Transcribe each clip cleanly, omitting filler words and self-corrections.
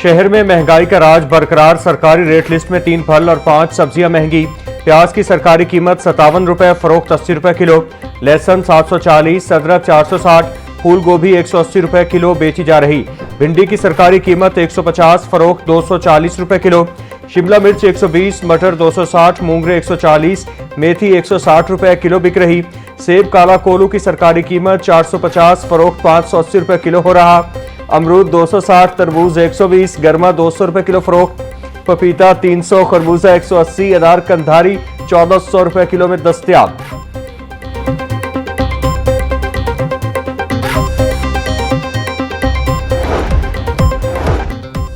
शहर में महंगाई का राज बरकरार। सरकारी रेट लिस्ट में 3 फल और 5 सब्जियां महंगी। प्याज की सरकारी कीमत 57 रुपए, फरोख्त 80 रुपए किलो। लहसुन 740, अदरक 460, फूल गोभी 180 रुपए किलो बेची जा रही। भिंडी की सरकारी कीमत 150, फरोख्त 240 रुपए किलो। शिमला मिर्च 120, मटर 260, मूंगरे 140, मेथी 160 रुपए किलो बिक रही। सेब काला कोलू की सरकारी कीमत 450, फरोख्त 580 रुपए किलो हो रहा। अमरूद 260, तरबूज 120, गर्मा 200 रुपए किलो फरोख्त। पपीता 300, खरबूजा 180, अनार कंधारी 1400 रुपए किलो में दस्तयाब।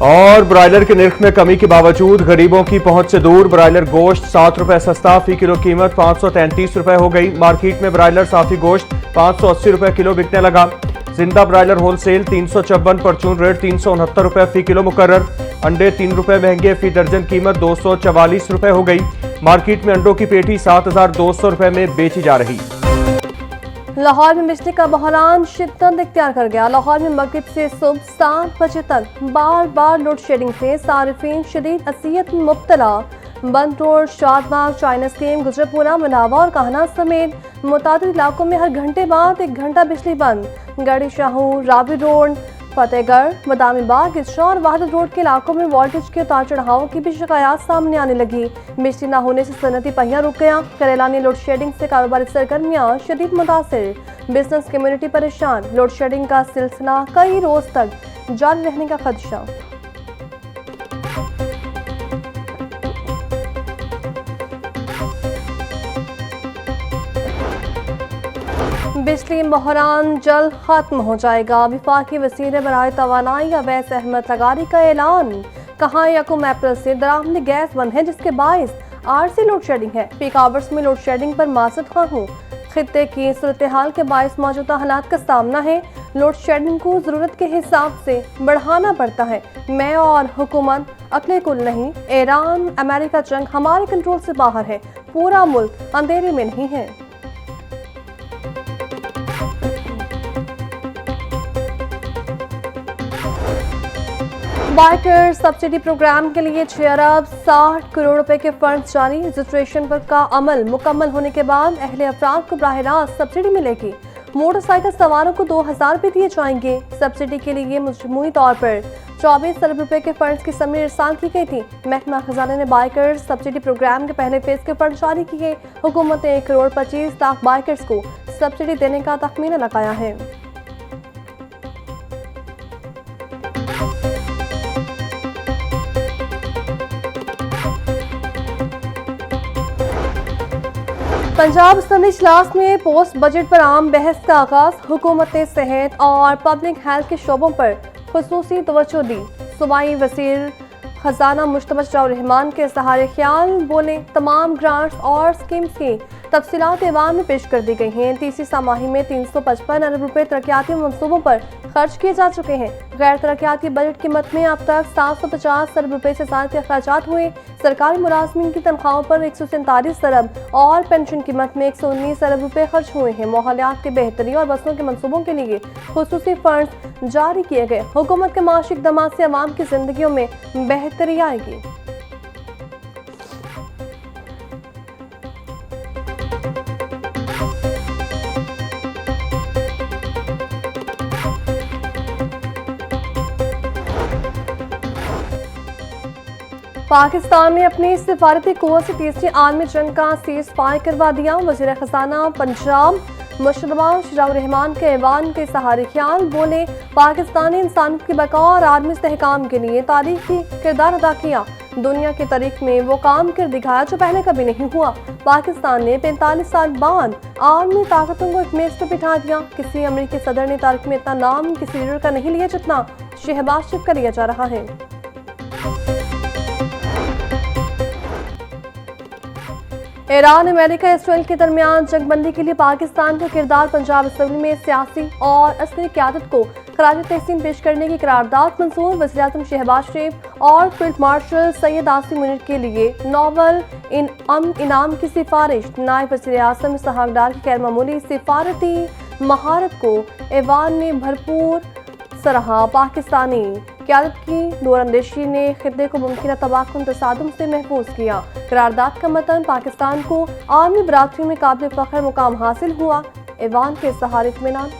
और ब्रायलर के निर्ख में कमी के बावजूद गरीबों की पहुंच से दूर। ब्रायलर गोश्त 7 रुपए सस्ता, फी किलो कीमत 533 रुपए हो गई। मार्केट में ब्रायलर साफी गोश्त 580 रुपए किलो बिकने लगा। जिंदा ब्रायलर होलसेल 356, परचून रेट 369 रुपए फी किलो मुकर्रर। अंडे 3 रुपए महंगे, फी दर्जन कीमत 244 रुपए हो गई। मार्केट में अंडों की पेटी 7200 रुपए में बेची जा रही। लाहौर में बिजली का बहरान शिद्दत इख्तियार कर गया। लाहौर में मगरिब से सुबह 7 बजे तक बार बार लोड शेडिंग से सारिफीन शदीद असियत में मुब्तला। बंद road, Shadbagh, China scheme, Gujarpura, मनावा और कहना समेत मुतादिद इलाकों में हर घंटे बाद 1 घंटा बिजली बंद। गढ़ी शाहू, रावी रोड, फतेहगढ़, बदामी बाग, इस्रा और वाहद रोड के इलाकों में वोल्टेज के उतार चढ़ाव की भी शिकायत सामने आने लगी। बिजली न होने से सनती पहिया रुक गया। करेलानी लोड शेडिंग से कारोबारी सरगर्मियां शदीद मुतासिर, बिजनेस कम्युनिटी परेशान। लोड शेडिंग का सिलसिला कई रोज तक जारी रहने का खदशा। बिजली बहरान जल्द खत्म हो जाएगा। विफाकी वज़ीर बराए तवानाई अवैस अहमद लगारी का ऐलान। कहा 1 अप्रैल से दरामदी गैस बंद है, जिसके बायस आरसी लोड शेडिंग है। पीक आवर्स में लोड शेडिंग पर माजरत खा हूँ। खित्ते की सूरत हाल के बायस मौजूदा हालात का सामना है। लोड शेडिंग को ज़रूरत के हिसाब से बढ़ाना पड़ता है। मैं और हुकूमत अकले कुल नहीं। ईरान अमेरिका जंग हमारे कंट्रोल से बाहर है। पूरा मुल्क अंधेरे में नहीं है। बाइकर सब्सिडी प्रोग्राम के लिए 6 अरब 60 करोड़ रुपए के फंड जारी। रजिस्ट्रेशन पर का अमल मुकम्मल होने के बाद अहले अफराद को बराह रास्त सब्सिडी मिलेगी। मोटरसाइकिल सवारों को 2000 रुपये दिए जाएंगे। सब्सिडी के लिए मजमूई तौर पर 24 अरब रुपए के फंड की समरी इरसाल की गई थी। महकमा खजाना ने बाइकर सब्सिडी प्रोग्राम के पहले फेज के फंड जारी किए। हुकूमत ने 1 करोड़ 25 लाख बाइकर्स को सब्सिडी देने का तखमीना लगाया है। पंजाब असम्बली इजलास में पोस्ट बजट पर आम बहस का आगाज। हुकूमत ने सेहत और पब्लिक हेल्थ के शोबों पर खुसूसी तवज्जो दी। सूबाई वज़ीर खजाना मुश्तबा रहमान के इज़हार ख्याल बोले, तमाम ग्रांट्स और स्कीम्स की तफसीलात ऐवान में पेश कर दी गई हैं। तीसरी सामाही में 355 अरब रुपए तरक्याती मनसूबों पर खर्च किए जा चुके हैं। गैर तरक्याती बजट की मद में अब तक 750 अरब रुपए से ज्यादा के अखराजात हुए। सरकारी मुलाजमीन की तनख्वाहों पर 147 अरब और पेंशन की मद में 119 अरब रुपए खर्च हुए हैं। माहौलियात की बेहतरी और बसों के मनसूबों के लिए खुसूसी फंड जारी किए गए। हुकूमत के माशी इक़दामात से अवाम की जिंदगियों में बेहतरी आएगी। पाकिस्तान ने अपनी सिफारती कुव्वत से तीसरी आलमी जंग का सीज़ फायर करवा दिया। वज़ीर खजाना पंजाब मुश्तबा रहमान के ऐवान के इज़हार ख्याल बोले, पाकिस्तानी इंसान की बका और आलमी इस्तेहकाम के लिए तारीखी किरदार अदा किया। दुनिया की तारीख में वो काम कर दिखाया जो पहले कभी नहीं हुआ। पाकिस्तान ने 45 साल बाद आलमी ताकतों को एक मेज पर बिठा दिया। किसी अमेरिकी सदर ने तारीख में इतना नाम किसी लीडर का नहीं लिया जितना शहबाज शरीफ का लिया जा रहा है। ईरान अमेरिका इसराइल के दरमियान जंगबंदी के लिए पाकिस्तान का किरदार। पंजाब असम्बली में सियासी और असली क़यादत को खराज तहसीन पेश करने की करारदाद मंजूर। वज़ीर-ए-आज़म शहबाज शरीफ और फील्ड मार्शल सैयद आसिम मुनीर के लिए नोबेल इनाम की सिफारिश। नायब वज़ीर-ए-आज़म इसहाक डार की गैर मामूली सिफारती महारत को ऐवान ने भरपूर सराहा। पाकिस्तानी क़यादत की दूरअंदेशी ने खित्ते को मुमकिन तबाहकुन तसादुम से महफूज किया। करारदाद का मतन पाकिस्तान को आलमी बरादरी में काबिल फख्र मुकाम हासिल हुआ। ईवान के सहारे इत्मीनान।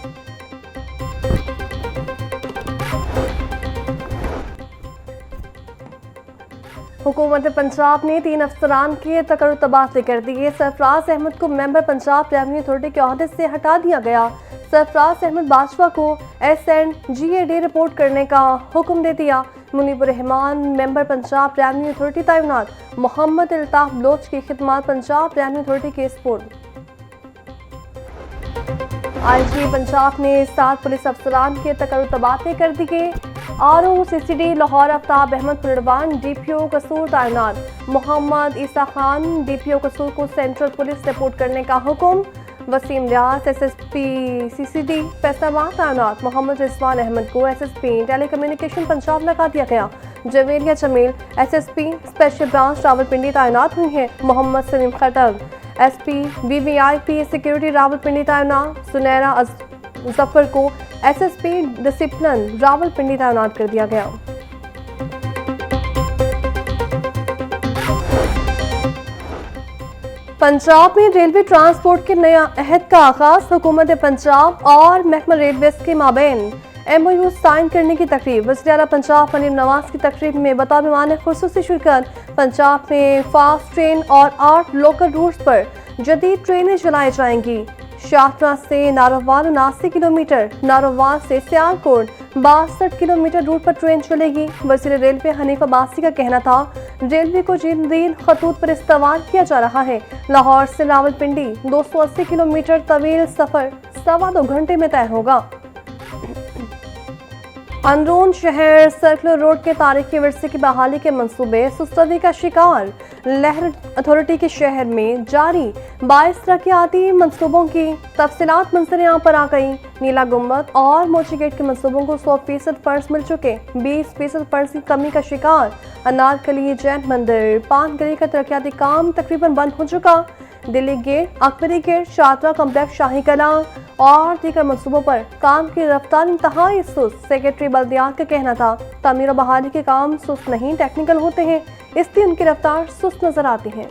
हुकूमत पंजाब ने 3 अफसरान के तकर्रुर तबादले कर दिए। सरफराज अहमद को मेंबर पंजाब रेवन्यू अथॉरिटी के ओहदे से हटा दिया गया। सरफराज अहमद बाजवा को SNGAD रिपोर्ट करने का हुक्म दे दिया। Munibur Rahman member Punjab revenue authority तैनात। मोहम्मद अल्ताफ बलोच की खिदमत पंजाब रेवन्यू अथॉरिटी के स्पुर्द। IG पंजाब ने 7 पुलिस अफसरान के तकर्रुर तबादले कर दिए। ROCCD लाहौर आफ्ताब अहमद पुलवान DPO कसूर तैनात। मोहम्मद ईसा खान DPO कसूर को सेंट्रल पुलिस रिपोर्ट करने का हुक्म। वसीम रियाज SSP CCD फैसलाबाद तैनात। मोहम्मद रिजवान अहमद को SSP टेलीकम्युनिकेशन पंजाब लगा दिया गया। Javeria Jameel SSP special branch Rawalpindi तैनात हुई हैं। Mohammad Saleem Khattak SP VVIP security Rawalpindi तैनात। सुनैरा जफर को SSP डिसिप्लिन रावलपिंडी तैनात कर दिया गया। पंजाब में रेलवे ट्रांसपोर्ट के नया अहद का आगाज। हुकूमत पंजाब और महकमा रेलवेज के माबैन MOU साइन करने की तकरीब। वज़ीर आला पंजाब मरीम नवाज की तकरीब में बतौर मेहमान खुसूसी शिरकत। पंजाब में फास्ट ट्रेन और 8 लोकल रूट्स पर जदीद ट्रेनें चलाई जाएंगी। शाहपुरा से नारोवाल 79 किलोमीटर, नारोवाल से सियालकोट 62 किलोमीटर रूट पर ट्रेन चलेगी। वज़ीर रेलवे हनीफ अब्बासी का कहना था रेलवे को जदीद खतूत पर इस्तेमाल किया जा रहा है। लाहौर से रावलपिंडी 280 किलोमीटर तवील सफर 2.25 घंटे में तय होगा। अंदरून शहर सर्कुलर रोड के तारीखी विरसे की बहाली के मंसूबे सुस्ती का शिकार। लहर अथॉरिटी के शहर में जारी 22 तरक्याती मंसूबों की तफसीलात मंजर आम पर आ गई। नीला गुम्बद और मोची गेट के मंसूबों को 100% फर्ज मिल चुके। 20% फर्ज की कमी का शिकार। अनारकली जैन मंदिर पान गली का तरक्याती काम तकरीबन बंद हो चुका। Delhi gate, Akbari gate, Shahdara complex, शाही कला और दीगर मंसूबों पर काम की रफ्तार इंतहाई सुस्त। सेक्रेटरी बल्दियात का कहना था तामीर और बहाली के काम सुस्त नहीं टेक्निकल होते हैं, इसलिए उनकी रफ्तार सुस्त नजर आती है।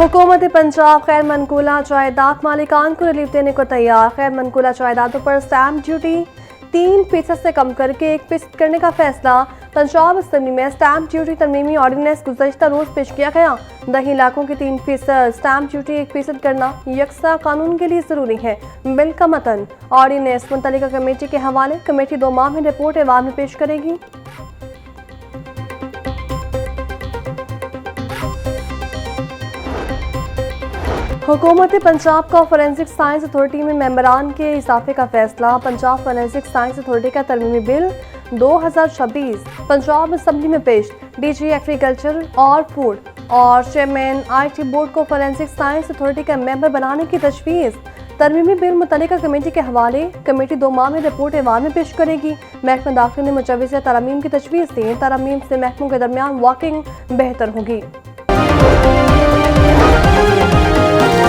हुकूमत पंजाब खैर मनकूला जायदाद मालिकान को रिलीफ देने को तैयार। खैर मनकूला जायदादों पर स्टैम्प ड्यूटी 3% से कम करके 1% करने का फैसला। पंजाब असेंबली में स्टैम्प ड्यूटी तरमीमी ऑर्डिनेंस गुज़श्ता रोज पेश किया गया। 10 इलाकों की 3% स्टैम्प ड्यूटी 1% करना यकसा कानून के लिए जरूरी है। बिल का मतन ऑर्डिनेंस मुतल्लिका कमेटी के हवाले। कमेटी 2 माह में रिपोर्ट एवान में पेश करेगी। हुकूमत पंजाब का फोरेंसिक साइंस अथॉरिटी में मेंबरान के इजाफे का फैसला। पंजाब फोरेंसिक साइंस अथॉरिटी का तरमीमी बिल 2026 पंजाब असेंबली में पेश। DG एग्रीकल्चर और फूड और चेयरमैन IT बोर्ड को फोरेंसिक साइंस अथॉरिटी का मेंबर बनाने की तजवीज़। तरमीमी बिल मुतल्लिका कमेटी के हवाले। कमेटी 2 माह में रिपोर्ट एवान में पेश करेगी। महकमा दाखिला ने मुजव्वज़ तरमीम की तजवीज़ दी। तरमीम से महकमों के दरमियान वर्किंग बेहतर होगी।